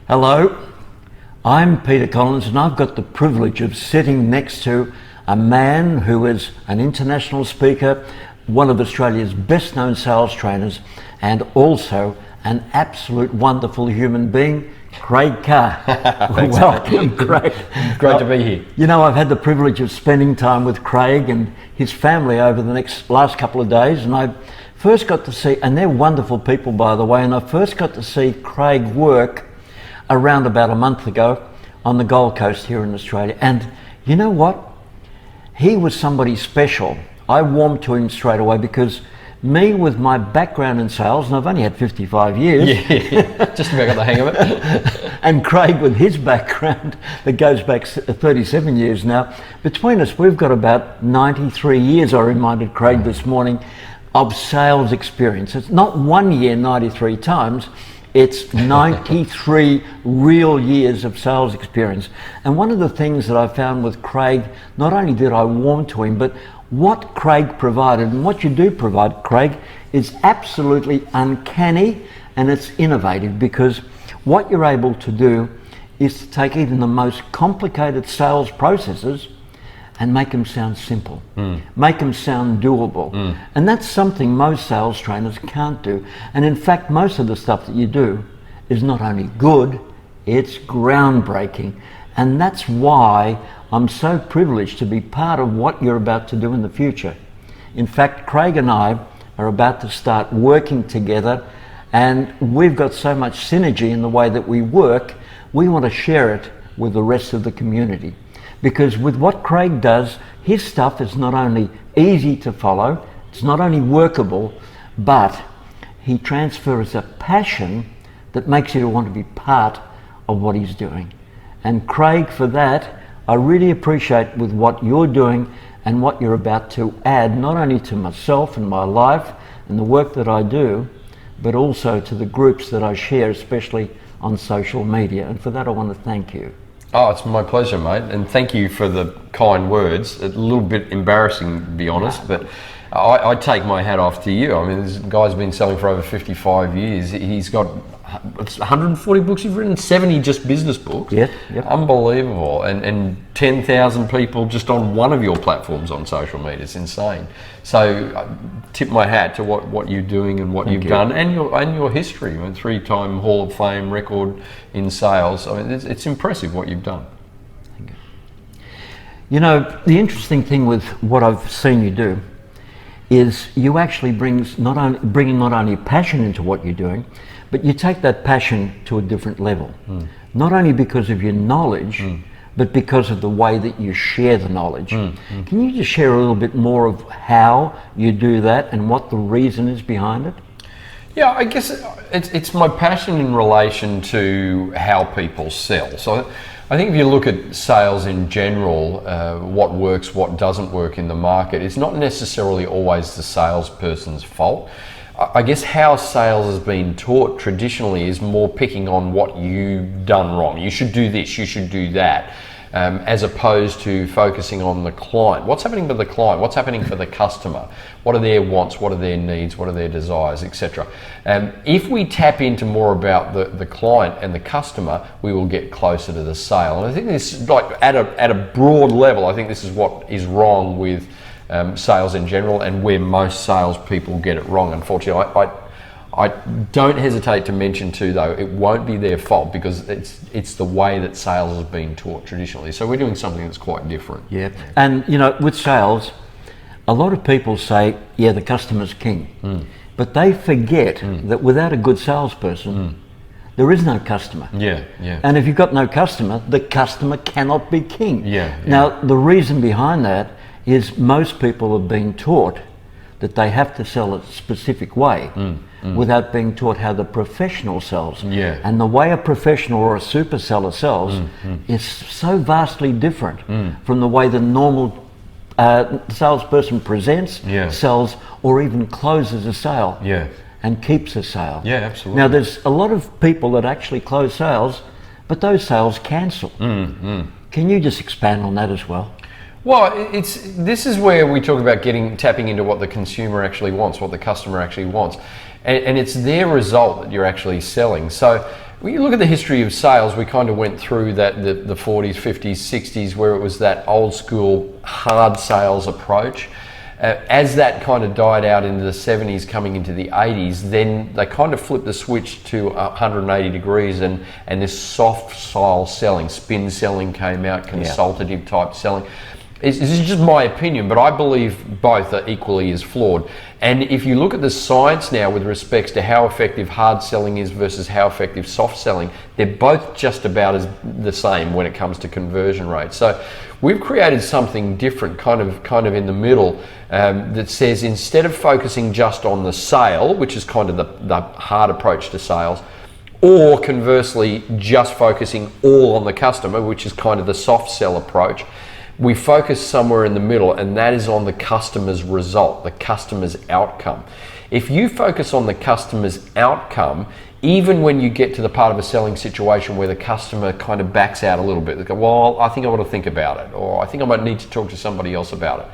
Hello, I'm Peter Collins, and I've got the privilege of sitting next to a man who is an international speaker, one of Australia's best known sales trainers, and also an absolute wonderful human being, Craig Carr. Welcome, Craig. Great to be here. You know, I've had the privilege of spending time with Craig and his family over the last couple of days, and I first got to see, and they're wonderful people by the way, and I first got to see Craig work around about a month ago on the Gold Coast here in Australia. And you know what? He was somebody special. I warmed to him straight away because me, with my background in sales, and I've only had 55 years. Yeah, just about got the hang of it. And Craig, with his background that goes back 37 years now, between us we've got about 93 years, I reminded Craig this morning, of sales experience. It's not 1 year 93 times, it's 93 real years of sales experience. And one of the things that I found with Craig, not only did I warm to him, but what Craig provided, and what you do provide, Craig, is absolutely uncanny, and it's innovative, because what you're able to do is to take even the most complicated sales processes and make them sound simple, make them sound doable. And that's something most sales trainers can't do. And in fact, most of the stuff that you do is not only good, it's groundbreaking. And that's why I'm so privileged to be part of what you're about to do in the future. In fact, Craig and I are about to start working together, and we've got so much synergy in the way that we work, we want to share it with the rest of the community. Because with what Craig does, his stuff is not only easy to follow, it's not only workable, but he transfers a passion that makes you want to be part of what he's doing. And Craig, for that, I really appreciate with what you're doing and what you're about to add, not only to myself and my life and the work that I do, but also to the groups that I share, especially on social media. And for that, I want to thank you. Oh, it's my pleasure, mate, and thank you for the kind words. A little bit embarrassing, to be honest, but I take my hat off to you. I mean, this guy's been selling for over 55 years. He's got 140 books you've written, 70 just business books. Yep. Unbelievable. And 10,000 people just on one of your platforms on social media. It's insane. So I tip my hat to what you're doing and what you've done, and your history. I mean, 3-time Hall of Fame record in sales. I mean, it's impressive what you've done. Thank you. You know, the interesting thing with what I've seen you do is you actually bringing not only passion into what you're doing, but you take that passion to a different level. Not only because of your knowledge, but because of the way that you share the knowledge. Can you just share a little bit more of how you do that and what the reason is behind it? Yeah, I guess it's my passion in relation to how people sell. So I think if you look at sales in general, what works, what doesn't work in the market, it's not necessarily always the salesperson's fault. I guess how sales has been taught traditionally is more picking on what you've done wrong. You should do this, you should do that, as opposed to focusing on the client. What's happening with the client? What's happening for the customer? What are their wants? What are their needs? What are their desires, etc.? If we tap into more about the client and the customer, we will get closer to the sale. And I think this, like at a broad level, I think this is what is wrong with sales in general, and where most salespeople get it wrong. Unfortunately, I don't hesitate to mention too, though, it won't be their fault, because it's the way that sales has been taught traditionally. So we're doing something that's quite different. Yeah, and you know, with sales, a lot of people say, yeah, the customer's king, but they forget that without a good salesperson, there is no customer. Yeah. And if you've got no customer, the customer cannot be king. Yeah. Now, the reason behind that is most people have been taught that they have to sell a specific way without being taught how the professional sells. Yeah. And the way a professional or a super seller sells is so vastly different from the way the normal salesperson presents, sells, or even closes a sale and keeps a sale. Yeah, absolutely. Now, there's a lot of people that actually close sales, but those sales cancel. Can you just expand on that as well? Well, this is where we talk about tapping into what the consumer actually wants, what the customer actually wants. And it's their result that you're actually selling. So when you look at the history of sales, we kind of went through that the 40s, 50s, 60s, where it was that old school hard sales approach. As that kind of died out into the 70s, coming into the 80s, then they kind of flipped the switch to 180 degrees, and this soft style selling, spin selling came out, consultative type selling. This is just my opinion, but I believe both are equally as flawed. And if you look at the science now with respects to how effective hard selling is versus how effective soft selling, they're both just about as the same when it comes to conversion rates. So we've created something different, kind of in the middle, that says instead of focusing just on the sale, which is kind of the hard approach to sales, or conversely just focusing all on the customer, which is kind of the soft sell approach, we focus somewhere in the middle, and that is on the customer's result, the customer's outcome. If you focus on the customer's outcome, even when you get to the part of a selling situation where the customer kind of backs out a little bit, they go, well, I think I want to think about it, or I think I might need to talk to somebody else about it.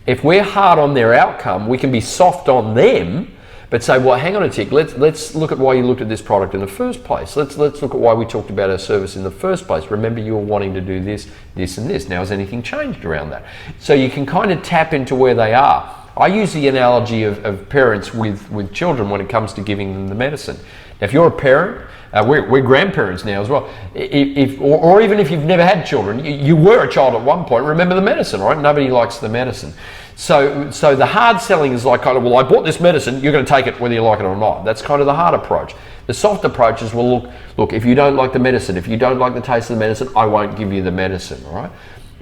If we're hard on their outcome, we can be soft on them, but say, well, hang on a tick, let's look at why you looked at this product in the first place. Let's look at why we talked about our service in the first place. Remember, you were wanting to do this, this, and this. Now, has anything changed around that? So you can kind of tap into where they are. I use the analogy of parents with children when it comes to giving them the medicine. Now, if you're a parent, we're grandparents now as well. Or even if you've never had children, you were a child at one point. Remember the medicine, right? Nobody likes the medicine. So the hard selling is like kind of, well, I bought this medicine, you're going to take it whether you like it or not. That's kind of the hard approach. The soft approach is, well, look, if you don't like the medicine, if you don't like the taste of the medicine, I won't give you the medicine, all right?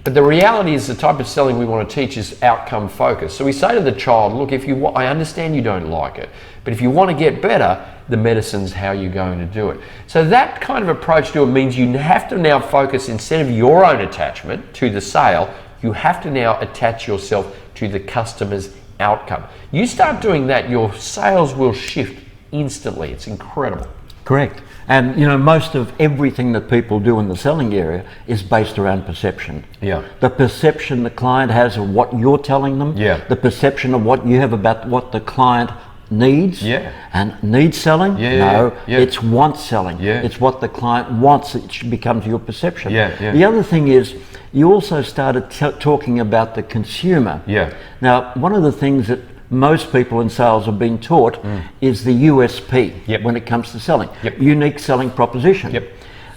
But the reality is the type of selling we want to teach is outcome focused. So we say to the child, look, I understand you don't like it, but if you want to get better, the medicine's how you're going to do it. So that kind of approach to it means you have to now focus, instead of your own attachment to the sale, you have to now attach yourself to the customer's outcome. You start doing that, your sales will shift instantly. It's incredible. Correct. And most of everything that people do in the selling area is based around perception. Yeah. The perception the client has of what you're telling them. Yeah. The perception of what you have about what the client needs. Yeah. And needs selling? Yeah. No, Yeah. it's wants selling. Yeah. It's what the client wants. It becomes your perception. Yeah. Yeah. The other thing is, you also started talking about the consumer. Yeah. Now, one of the things that most people in sales have been taught is the USP when it comes to selling. Yep. Unique selling proposition. Yep.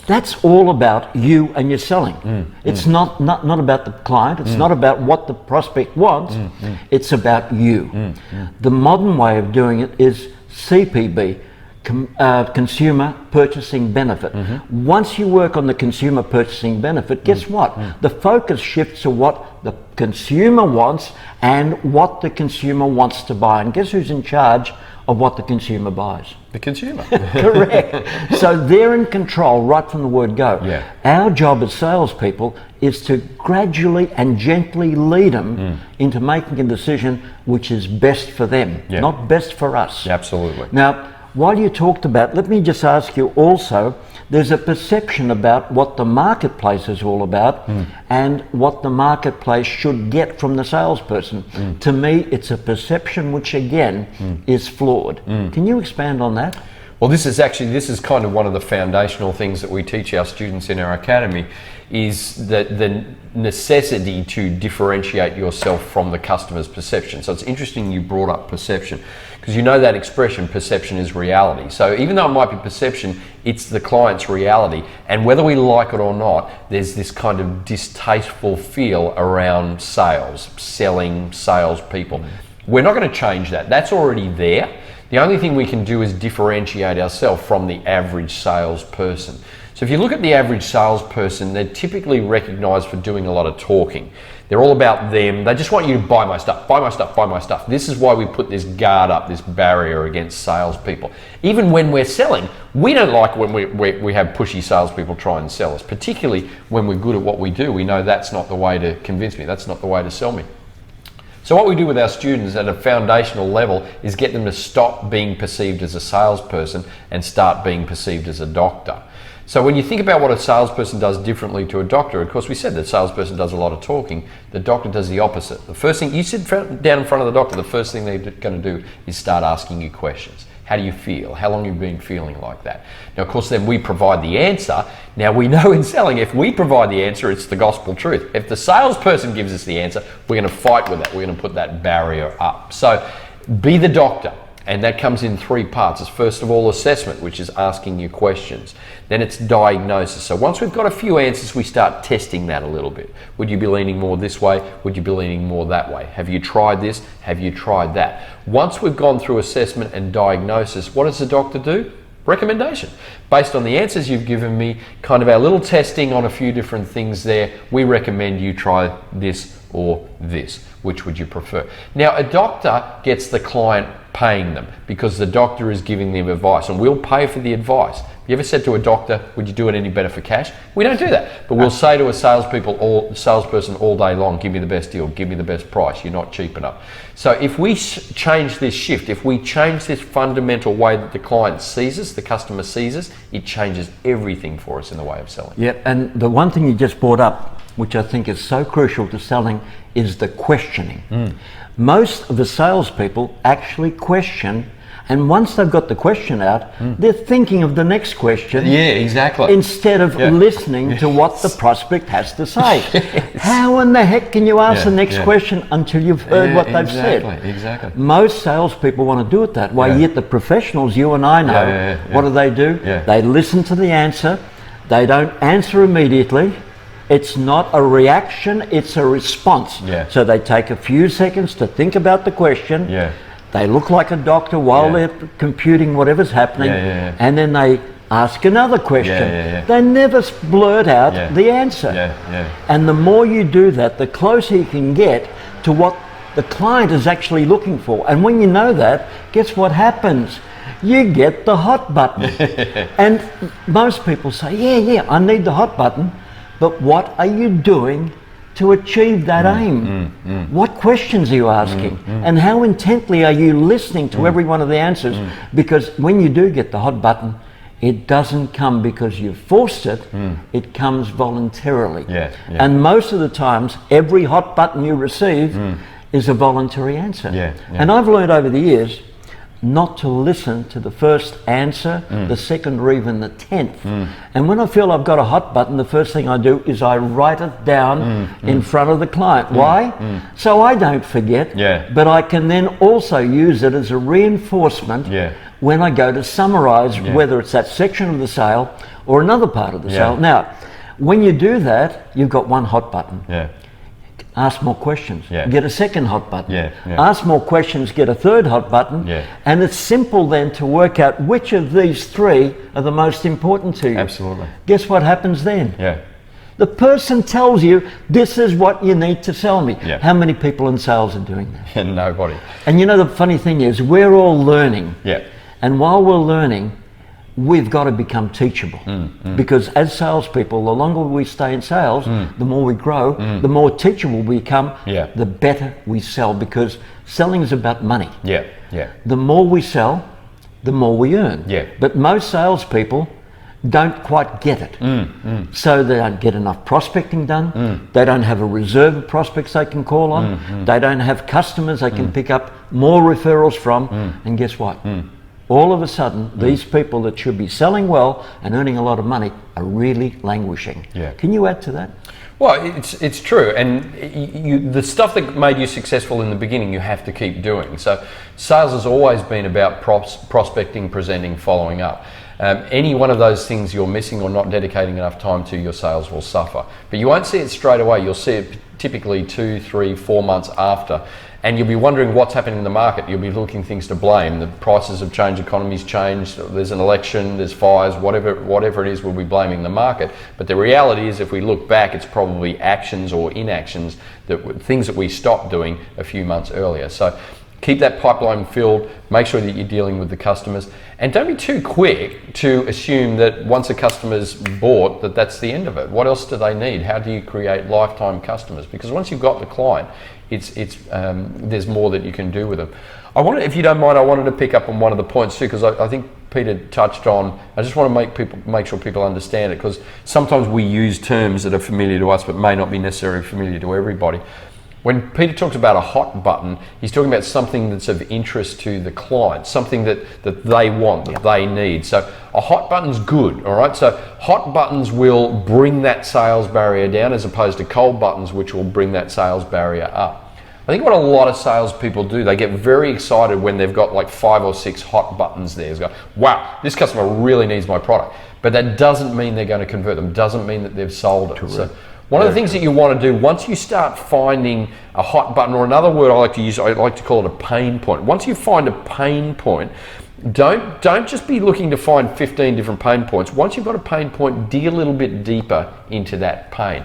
That's all about you and your selling. It's not about the client. It's not about what the prospect wants. It's about you. The modern way of doing it is CPB, consumer purchasing benefit. Once you work on the consumer purchasing benefit, guess what? The focus shifts to what the consumer wants and what the consumer wants to buy. And guess who's in charge of what the consumer buys? The consumer. Correct. So they're in control right from the word go. Yeah. Our job as salespeople is to gradually and gently lead them into making a decision which is best for them, not best for us. Absolutely. Now, while you talked about, let me just ask you also, there's a perception about what the marketplace is all about and what the marketplace should get from the salesperson. To me, it's a perception which again is flawed. Can you expand on that? Well, this is kind of one of the foundational things that we teach our students in our academy, is that the necessity to differentiate yourself from the customer's perception. So it's interesting you brought up perception, because you know that expression, perception is reality. So even though it might be perception, it's the client's reality. And whether we like it or not, there's this kind of distasteful feel around sales, selling, salespeople. We're not going to change that. That's already there. The only thing we can do is differentiate ourselves from the average salesperson. So if you look at the average salesperson, they're typically recognized for doing a lot of talking. They're all about them. They just want you to buy my stuff, buy my stuff, buy my stuff. This is why we put this guard up, this barrier against salespeople. Even when we're selling, we don't like when we have pushy salespeople try and sell us, particularly when we're good at what we do. We know that's not the way to convince me. That's not the way to sell me. So what we do with our students at a foundational level is get them to stop being perceived as a salesperson and start being perceived as a doctor. So when you think about what a salesperson does differently to a doctor, of course we said that salesperson does a lot of talking, the doctor does the opposite. The first thing, you sit down in front of the doctor, the first thing they're going to do is start asking you questions. How do you feel? How long have you been feeling like that? Now, of course, then we provide the answer. Now, we know in selling, if we provide the answer, it's the gospel truth. If the salesperson gives us the answer, we're going to fight with that. We're going to put that barrier up. So be the doctor. And that comes in three parts. It's first of all assessment, which is asking you questions. Then it's diagnosis. So once we've got a few answers, we start testing that a little bit. Would you be leaning more this way? Would you be leaning more that way? Have you tried this? Have you tried that? Once we've gone through assessment and diagnosis, what does the doctor do? Recommendation. Based on the answers you've given me, kind of our little testing on a few different things there, we recommend you try this or this. Which would you prefer? Now, a doctor gets the client paying them because the doctor is giving them advice, and we'll pay for the advice. Have you ever said to a doctor, would you do it any better for cash? We don't do that, but we'll say to a salesperson all day long, give me the best deal, give me the best price, you're not cheap enough. So if we change this shift, if we change this fundamental way that the client sees us, the customer sees us, it changes everything for us in the way of selling. Yeah, and the one thing you just brought up, which I think is so crucial to selling, is the questioning. Most of the salespeople actually question, and once they've got the question out, they're thinking of the next question. Yeah, exactly. Instead of listening to what the prospect has to say. Yes. How in the heck can you ask the next question until you've heard what they've said? Exactly. Most salespeople want to do it that way, yet the professionals, you and I know, what do? They listen to the answer, they don't answer immediately. It's not a reaction, it's a response. So they take a few seconds to think about the question. They look like a doctor while they're computing whatever's happening, and then they ask another question. They never blurt out the answer. And the more you do that, the closer you can get to what the client is actually looking for. And when you know that, guess what happens? You get the hot button. And most people say, I need the hot button. But what are you doing to achieve that aim? What questions are you asking? And how intently are you listening to every one of the answers? Because when you do get the hot button, it doesn't come because you forced it, it comes voluntarily. And most of the times, every hot button you receive is a voluntary answer. And I've learned over the years not to listen to the first answer, the second, or even the 10th. And when I feel I've got a hot button, the first thing I do is I write it down in front of the client. Why? So I don't forget, but I can then also use it as a reinforcement when I go to summarize, whether it's that section of the sale or another part of the sale. Now, when you do that, you've got one hot button. Ask more questions, get a second hot button. Ask more questions, get a third hot button. And it's simple then to work out which of these three are the most important to you. Absolutely. Guess what happens then? The person tells you, this is what you need to sell me. How many people in sales are doing that? Nobody. And you know, the funny thing is, we're all learning. And while we're learning, we've got to become teachable. Because as salespeople, the longer we stay in sales, the more we grow, the more teachable we become, the better we sell, because selling is about money. The more we sell, the more we earn. But most salespeople don't quite get it. So they don't get enough prospecting done. They don't have a reserve of prospects they can call on. They don't have customers they can pick up more referrals from. And guess what? All of a sudden, these people that should be selling well and earning a lot of money are really languishing. Can you add to that? Well, it's true, and the stuff that made you successful in the beginning, you have to keep doing. So sales has always been about prospecting, presenting, following up. Any one of those things you're missing or not dedicating enough time to, your sales will suffer. But you won't see it straight away. You'll see it typically 2, 3, 4 months after. And you'll be wondering what's happening in the market. You'll be looking things to blame. The prices have changed, economy's changed, there's an election, there's fires, whatever it is, we'll be blaming the market. But the reality is, if we look back, it's probably actions or inactions, things that we stopped doing a few months earlier. So keep that pipeline filled, make sure that you're dealing with the customers, and don't be too quick to assume that once a customer's bought, that's the end of it. What else do they need? How do you create lifetime customers? Because once you've got the client, there's more that you can do with them. If you don't mind, I wanted to pick up on one of the points too, because I think Peter touched on. I just want to make sure people understand it, because sometimes we use terms that are familiar to us but may not be necessarily familiar to everybody. When Peter talks about a hot button, he's talking about something that's of interest to the client, something that they want, that they need. So a hot button's good, all right? So hot buttons will bring that sales barrier down as opposed to cold buttons, which will bring that sales barrier up. I think what a lot of salespeople do, they get very excited when they've got like 5 or 6 hot buttons there. It's go, wow, this customer really needs my product. But that doesn't mean they're going to convert them, doesn't mean that they've sold it. Correct. So one of the things that you want to do, once you start finding a hot button, or another word I like to use, I like to call it a pain point. Once you find a pain point, don't just be looking to find 15 different pain points. Once you've got a pain point, dig a little bit deeper into that pain.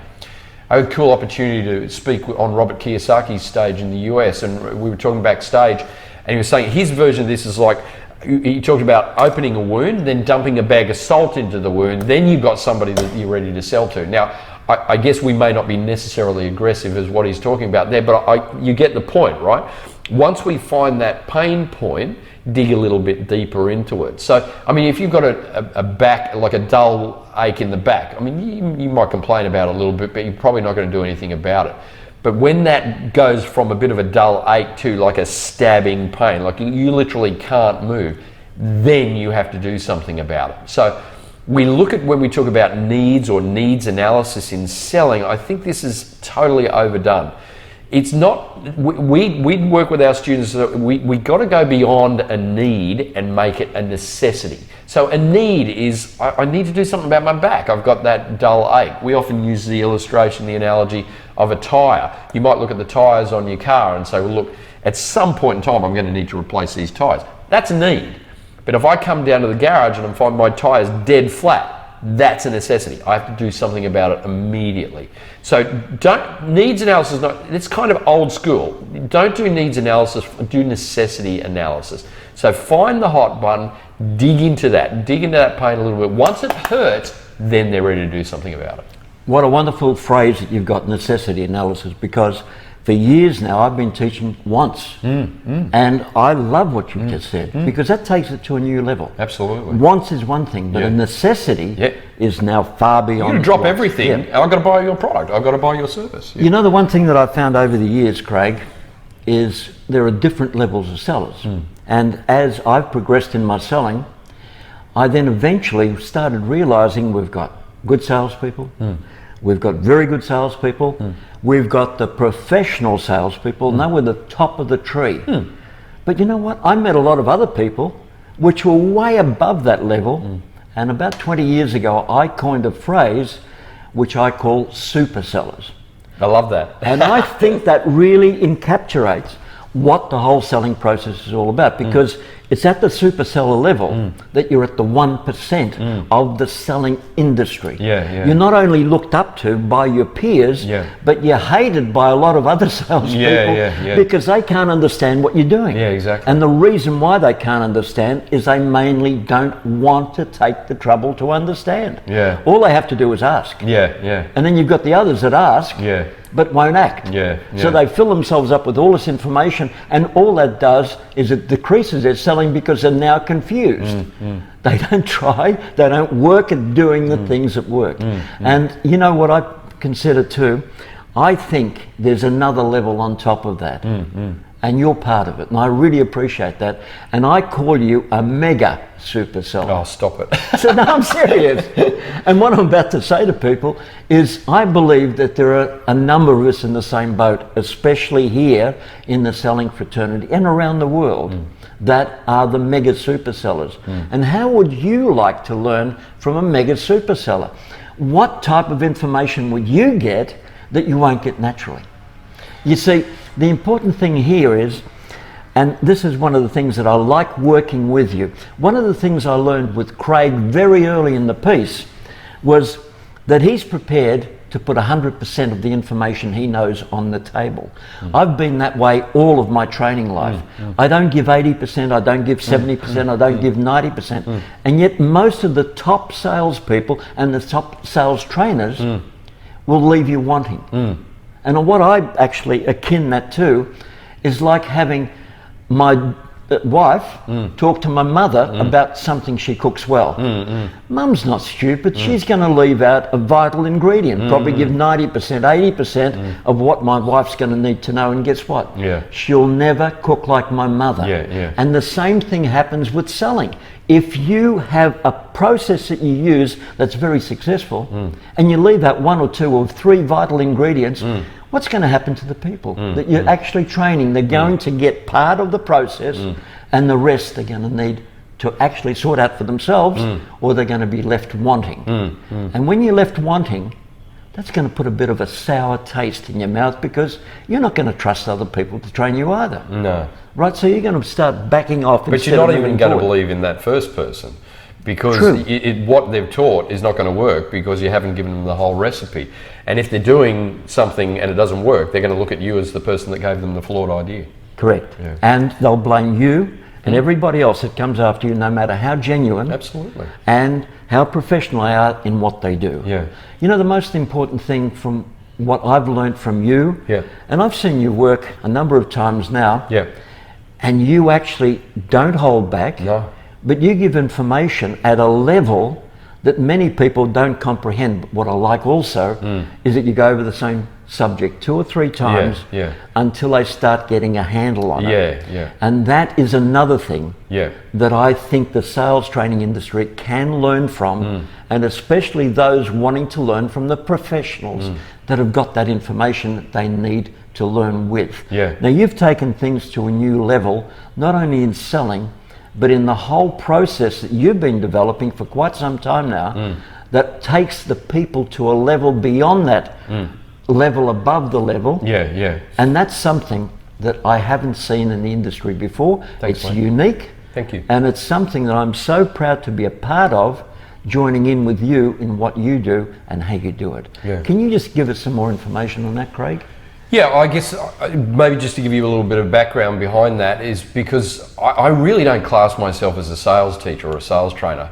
I had a cool opportunity to speak on Robert Kiyosaki's stage in the US, and we were talking backstage, and he was saying his version of this is like, he talked about opening a wound, then dumping a bag of salt into the wound, then you've got somebody that you're ready to sell to. Now, I guess we may not be necessarily aggressive as what he's talking about there, but you get the point, right? Once we find that pain point, dig a little bit deeper into it. So, I mean, if you've got a back, like a dull ache in the back, I mean, you might complain about it a little bit, but you're probably not going to do anything about it. But when that goes from a bit of a dull ache to like a stabbing pain, like you literally can't move, then you have to do something about it. So we look at, when we talk about needs or needs analysis in selling, I think this is totally overdone. It's not, we work with our students that we got to go beyond a need and make it a necessity. So a need is, I need to do something about my back. I've got that dull ache. We often use the illustration, the analogy of a tyre. You might look at the tyres on your car and say, well, look, at some point in time, I'm going to need to replace these tyres. That's a need. But if I come down to the garage and I find my tyre's dead flat, that's a necessity. I have to do something about it immediately. So needs analysis, it's kind of old school. Don't do needs analysis, do necessity analysis. So find the hot button, dig into that pain a little bit. Once it hurts, then they're ready to do something about it. What a wonderful phrase that you've got, necessity analysis, because for years now I've been teaching wants, and I love what you just said, because that takes it to a new level. Absolutely. Wants is one thing, but a necessity is now far beyond. You're going to drop wants. everything. I've got to buy your product. I've got to buy your service. You know, the one thing that I've found over the years, Craig, is there are different levels of sellers. And as I've progressed in my selling, I then eventually started realizing we've got good salespeople, we've got very good salespeople, we've got the professional salespeople, and they were the top of the tree. But you know what? I met a lot of other people which were way above that level, and about 20 years ago I coined a phrase which I call super sellers. I love that. And I think that really encapsulates what the whole selling process is all about, because it's at the super seller level that you're at the 1% of the selling industry. You're not only looked up to by your peers, but you're hated by a lot of other salespeople because they can't understand what you're doing. Exactly. And the reason why they can't understand is they mainly don't want to take the trouble to understand. All they have to do is ask. And then you've got the others that ask, but won't act. So they fill themselves up with all this information, and all that does is it decreases their selling because they're now confused. They don't try, they don't work at doing the things that work. And you know what I consider too? I think there's another level on top of that. And you're part of it, and I really appreciate that. And I call you a mega super seller. Oh, stop it. So no, I'm serious. And what I'm about to say to people is I believe that there are a number of us in the same boat, especially here in the selling fraternity and around the world, that are the mega super sellers. And how would you like to learn from a mega super seller? What type of information would you get that you won't get naturally? You see, the important thing here is, and this is one of the things that I like working with you, one of the things I learned with Craig very early in the piece was that he's prepared to put 100% of the information he knows on the table. I've been that way all of my training life. I don't give 80%, I don't give 70%, I don't give 90%. And yet most of the top salespeople and the top sales trainers will leave you wanting. And what I actually akin that to is like having my wife talk to my mother about something she cooks well. Mum's not stupid. She's going to leave out a vital ingredient, probably give 90%, 80% of what my wife's going to need to know. And guess what? She'll never cook like my mother. And the same thing happens with selling. If you have a process that you use that's very successful and you leave out 1 or 2 or 3 vital ingredients, what's going to happen to the people that you're actually training? They're going to get part of the process and the rest they're going to need to actually sort out for themselves, or they're going to be left wanting. And when you're left wanting, that's going to put a bit of a sour taste in your mouth, because you're not going to trust other people to train you either. No. Right, so you're going to start backing off. But you're not even going to believe in that first person, because what they've taught is not going to work, because you haven't given them the whole recipe. And if they're doing something and it doesn't work, they're going to look at you as the person that gave them the flawed idea. Correct. And they'll blame you and everybody else that comes after you, no matter how genuine and how professional they are in what they do. You know, the most important thing from what I've learned from you, and I've seen you work a number of times now, and you actually don't hold back, but you give information at a level that many people don't comprehend. But what I like also is that you go over the same subject 2 or 3 times until they start getting a handle on it. And that is another thing that I think the sales training industry can learn from, and especially those wanting to learn from the professionals that have got that information that they need to learn with. Now, you've taken things to a new level, not only in selling, but in the whole process that you've been developing for quite some time now, that takes the people to a level beyond that level above the level. And that's something that I haven't seen in the industry before. It's unique. Thank you. And it's something that I'm so proud to be a part of, joining in with you in what you do and how you do it. Can you just give us some more information on that, Craig? Yeah, I guess maybe just to give you a little bit of background behind that is because I really don't class myself as a sales teacher or a sales trainer.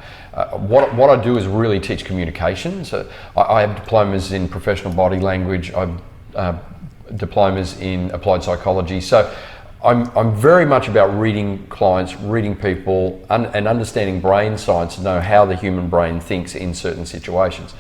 What I do is really teach communication. So I have diplomas in professional body language. I have diplomas in applied psychology. So I'm very much about reading clients, reading people, and understanding brain science to know how the human brain thinks in certain situations.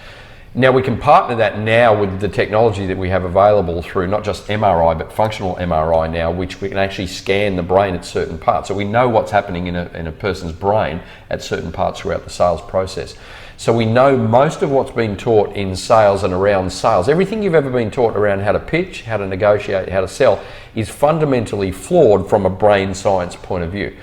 Now, we can partner that now with the technology that we have available through not just MRI, but functional MRI now, which we can actually scan the brain at certain parts. So we know what's happening in a person's brain at certain parts throughout the sales process. So we know most of what's been taught in sales and around sales. Everything you've ever been taught around how to pitch, how to negotiate, how to sell is fundamentally flawed from a brain science point of view.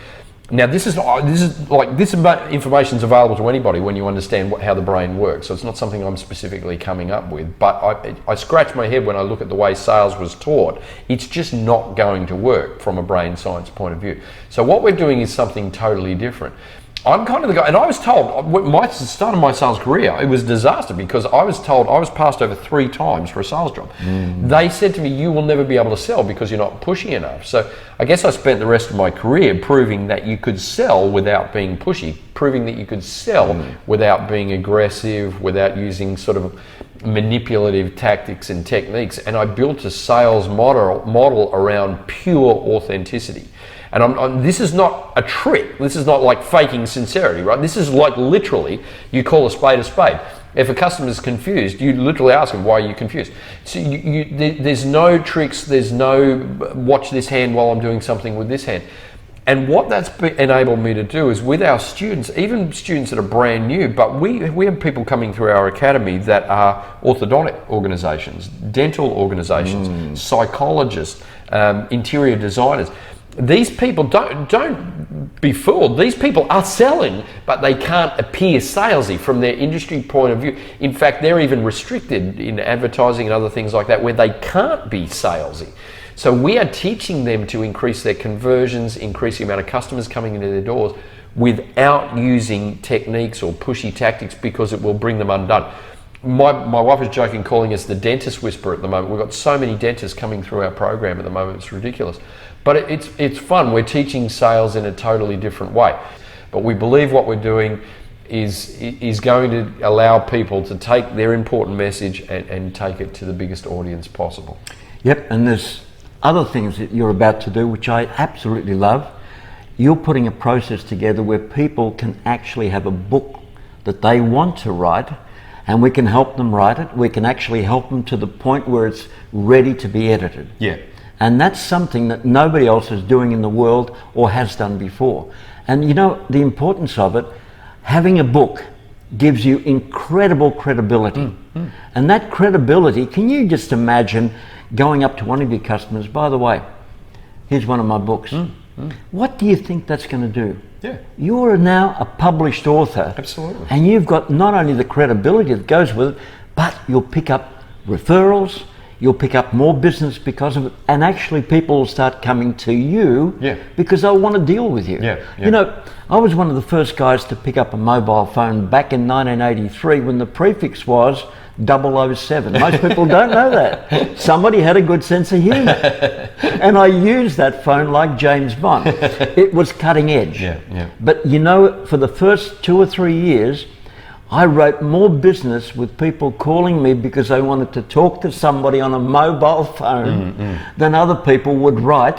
Now, this information is available to anybody when you understand how the brain works. So it's not something I'm specifically coming up with. But I scratch my head when I look at the way sales was taught. It's just not going to work from a brain science point of view. So what we're doing is something totally different. I'm kind of the guy, and I was told, my start of my sales career, it was a disaster, because I was told I was passed over 3 times for a sales job. They said to me, you will never be able to sell because you're not pushy enough. So I guess I spent the rest of my career proving that you could sell without being pushy, proving that you could sell without being aggressive, without using sort of manipulative tactics and techniques. And I built a sales model around pure authenticity. And this is not a trick. This is not like faking sincerity, right? This is like literally, you call a spade a spade. If a customer is confused, you literally ask them, why are you confused? So there's no tricks, there's no watch this hand while I'm doing something with this hand. And what that's enabled me to do is with our students, even students that are brand new, but we have people coming through our academy that are orthodontic organizations, dental organizations, psychologists, interior designers. These people don't be fooled. These people are selling, but they can't appear salesy from their industry point of view. In fact, they're even restricted in advertising and other things like that where they can't be salesy. So we are teaching them to increase their conversions, increase the amount of customers coming into their doors without using techniques or pushy tactics, because it will bring them undone. My wife is joking, calling us the dentist whisperer at the moment. We've got so many dentists coming through our program at the moment, it's ridiculous. But it's fun. We're teaching sales in a totally different way. But we believe what we're doing is going to allow people to take their important message and take it to the biggest audience possible. Yep, and there's other things that you're about to do, which I absolutely love. you're putting a process together where people can actually have a book that they want to write, and we can help them write it. We can actually help them to the point where it's ready to be edited. Yeah. And that's something that nobody else is doing in the world or has done before. And you know, the importance of it, having a book gives you incredible credibility. And that credibility, can you just imagine going up to one of your customers, by the way, here's one of my books. What do you think that's going to do? Yeah. You're now a published author. Absolutely. And you've got not only the credibility that goes with it, but you'll pick up referrals, you'll pick up more business because of it, and actually people will start coming to you because they'll want to deal with you. You know, I was one of the first guys to pick up a mobile phone back in 1983 when the prefix was 007. Most people don't know that. Somebody had a good sense of humour. And I used that phone like James Bond. It was cutting edge. But you know, for the first 2 or 3 years, I wrote more business with people calling me because they wanted to talk to somebody on a mobile phone than other people would write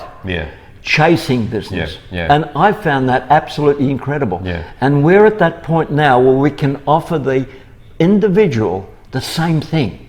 chasing business. And I found that absolutely incredible. And we're at that point now where we can offer the individual the same thing.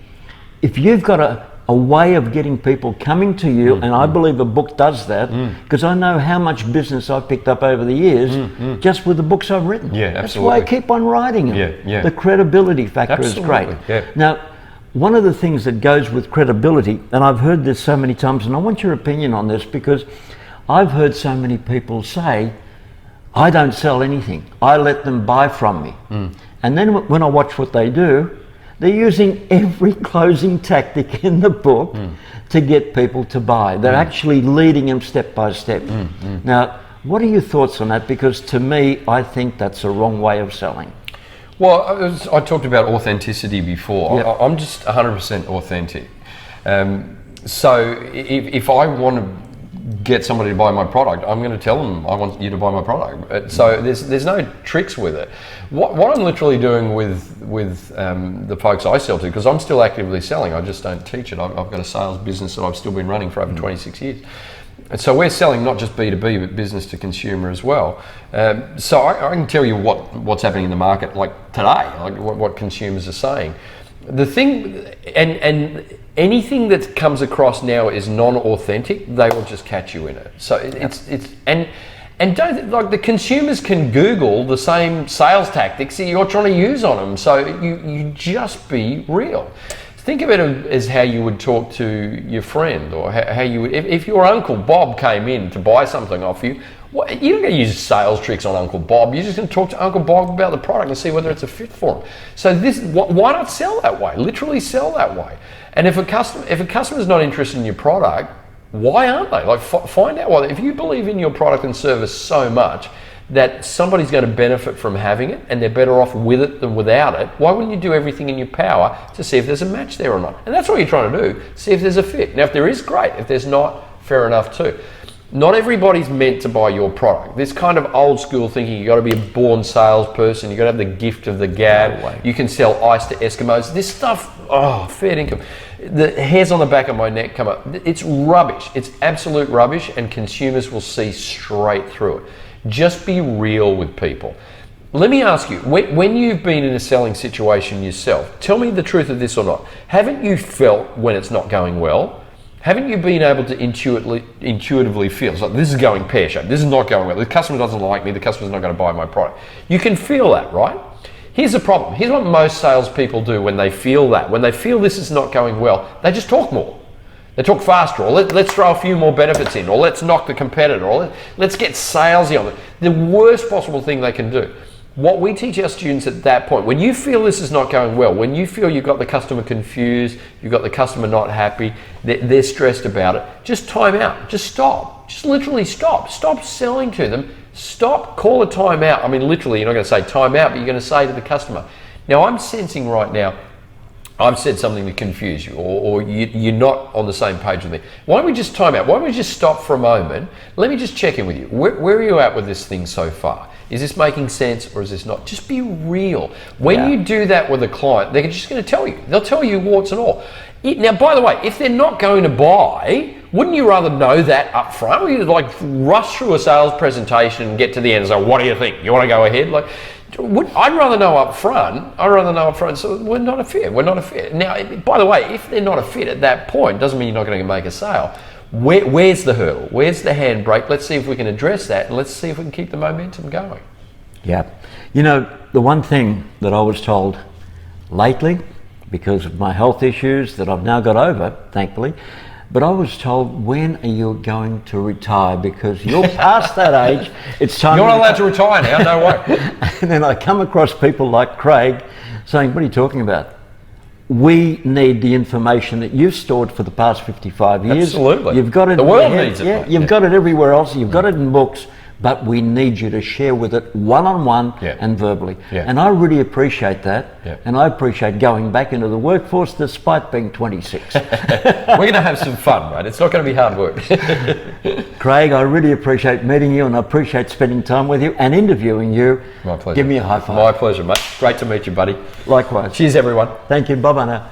If you've got a way of getting people coming to you, and I believe a book does that, because I know how much business I've picked up over the years just with the books I've written. That's why I keep on writing them. The credibility factor is great. Now, one of the things that goes with credibility, and I've heard this so many times, and I want your opinion on this, because I've heard so many people say, I don't sell anything, I let them buy from me. And then when I watch what they do, they're using every closing tactic in the book to get people to buy. They're actually leading them step by step. Now, what are your thoughts on that? Because to me, I think that's a wrong way of selling. Well, I talked about authenticity before. I'm just 100% authentic. So if I want to get somebody to buy my product, I'm going to tell them I want you to buy my product. So there's no tricks with it. What I'm literally doing with the folks I sell to, because I'm still actively selling, I just don't teach it. I've got a sales business that I've still been running for over 26 years. And so we're selling not just B2B, but business to consumer as well. So I can tell you what's happening in the market like today, like what consumers are saying. The thing, and anything that comes across now is non-authentic, they will just catch you in it. So and don't, like, the consumers can Google the same sales tactics that you're trying to use on them. So you just be real. Think of it as how you would talk to your friend, or how you would, if your Uncle Bob came in to buy something off you, you're not going to use sales tricks on Uncle Bob. You're just going to talk to Uncle Bob about the product and see whether it's a fit for him. So why not sell that way? Literally sell that way. And if a customer's not interested in your product, why aren't they? Like, find out why. If you believe in your product and service so much that somebody's going to benefit from having it, and they're better off with it than without it, why wouldn't you do everything in your power to see if there's a match there or not? And that's what you're trying to do, see if there's a fit. Now, if there is, great. If there's not, fair enough too. Not everybody's meant to buy your product. This kind of old school thinking, you've got to be a born salesperson, you've got to have the gift of the gab, you can sell ice to Eskimos. This stuff, fair income. The hairs on the back of my neck come up. It's rubbish. It's absolute rubbish, and consumers will see straight through it. Just be real with people. Let me ask you, when you've been in a selling situation yourself, tell me the truth of this or not. Haven't you felt when it's not going well? Haven't you been able to intuitively feel, it's like, this is going pear-shaped, this is not going well, the customer doesn't like me, the customer's not going to buy my product. You can feel that, right? Here's the problem. Here's what most salespeople do when they feel that. When they feel this is not going well, they just talk more. They talk faster, or let's throw a few more benefits in, or let's knock the competitor, or let's get salesy on it. The worst possible thing they can do. What we teach our students at that point, when you feel this is not going well, when you feel you've got the customer confused, you've got the customer not happy, they're stressed about it, just time out, just stop, just literally stop selling to them, stop, call a time out. I mean, literally, you're not going to say time out, but you're going to say to the customer, now I'm sensing right now, I've said something to confuse you, or you're not on the same page with me. Why don't we just time out? Why don't we just stop for a moment? Let me just check in with you. Where are you at with this thing so far? Is this making sense, or is this not? Just be real. When you do that with a client, they're just going to tell you. They'll tell you warts and all. Now, by the way, if they're not going to buy, Wouldn't you rather know that up front? Or you like rush through a sales presentation and get to the end and say, what do you think? You want to go ahead? Like, I'd rather know up front. So we're not a fit. We're not a fit. Now, by the way, if they're not a fit at that point, doesn't mean you're not going to make a sale. Where's the hurdle? Where's the handbrake? Let's see if we can address that, and let's see if we can keep the momentum going. Yeah. You know, the one thing that I was told lately, because of my health issues that I've now got over, thankfully, but I was told, when are you going to retire? Because you're past that age, it's time. You're not allowed to retire now, no way. And then I come across people like Craig saying, what are you talking about? We need the information that you've stored for the past 55 years. Absolutely. You've got it. The world needs it. Yeah, you've got it everywhere else. You've got it in books. But we need you to share with it one-on-one and verbally. Yeah. And I really appreciate that. Yeah. And I appreciate going back into the workforce despite being 26. We're going to have some fun, mate. It's not going to be hard work. Craig, I really appreciate meeting you, and I appreciate spending time with you and interviewing you. My pleasure. Give me a high five. My pleasure, mate. Great to meet you, buddy. Likewise. Cheers, everyone. Thank you. Bye-bye now.